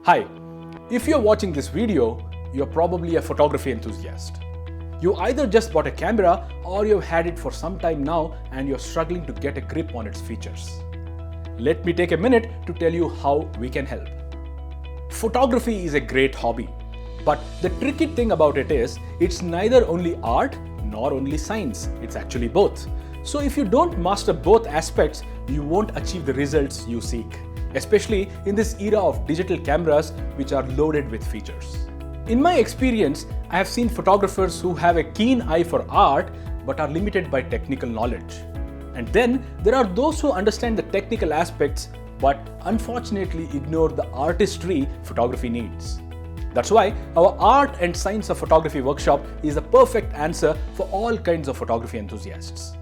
Hi, if you're watching this video, you're probably a photography enthusiast. You either just bought a camera or you've had it for some time now and you're struggling to get a grip on its features. Let me take a minute to tell you how we can help. Photography is a great hobby, but the tricky thing about it is it's neither only art nor only science, it's actually both. So if you don't master both aspects, you won't achieve the results you seek, especially in this era of digital cameras which are loaded with features. In my experience, I have seen photographers who have a keen eye for art but are limited by technical knowledge. And then there are those who understand the technical aspects but unfortunately ignore the artistry photography needs. That's why our Art and Science of Photography workshop is a perfect answer for all kinds of photography enthusiasts.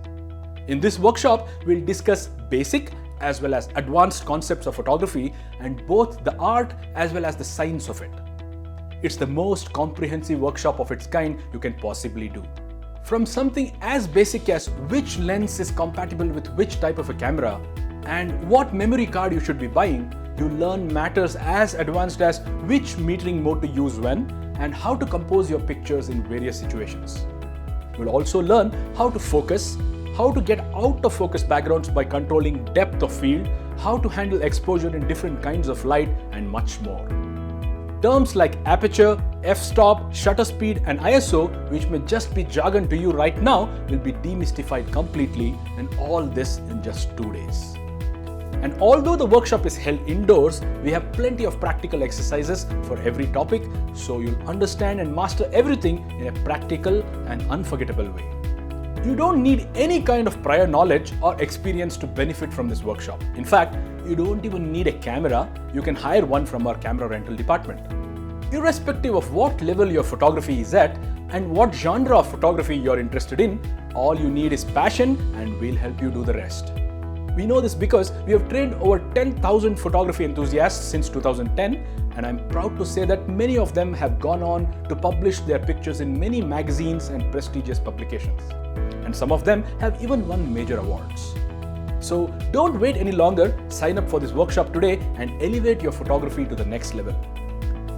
In this workshop, we'll discuss basic as well as advanced concepts of photography and both the art as well as the science of it. It's the most comprehensive workshop of its kind you can possibly do. From something as basic as which lens is compatible with which type of a camera and what memory card you should be buying, you learn matters as advanced as which metering mode to use when and how to compose your pictures in various situations. You'll also learn how to focus, how to get out of focus backgrounds by controlling depth of field, how to handle exposure in different kinds of light, and much more. Terms like aperture, f-stop, shutter speed, and ISO, which may just be jargon to you right now, will be demystified completely, and all this in just 2 days. And although the workshop is held indoors, we have plenty of practical exercises for every topic, so you'll understand and master everything in a practical and unforgettable way. You don't need any kind of prior knowledge or experience to benefit from this workshop. In fact, you don't even need a camera, you can hire one from our camera rental department. Irrespective of what level your photography is at and what genre of photography you're interested in, all you need is passion and we'll help you do the rest. We know this because we have trained over 10,000 photography enthusiasts since 2010, and I'm proud to say that many of them have gone on to publish their pictures in many magazines and prestigious publications. And some of them have even won major awards. So don't wait any longer, sign up for this workshop today and elevate your photography to the next level.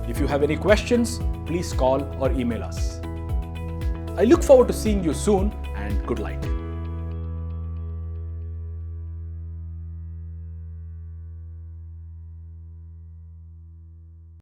If you have any questions, please call or email us. I look forward to seeing you soon and good luck.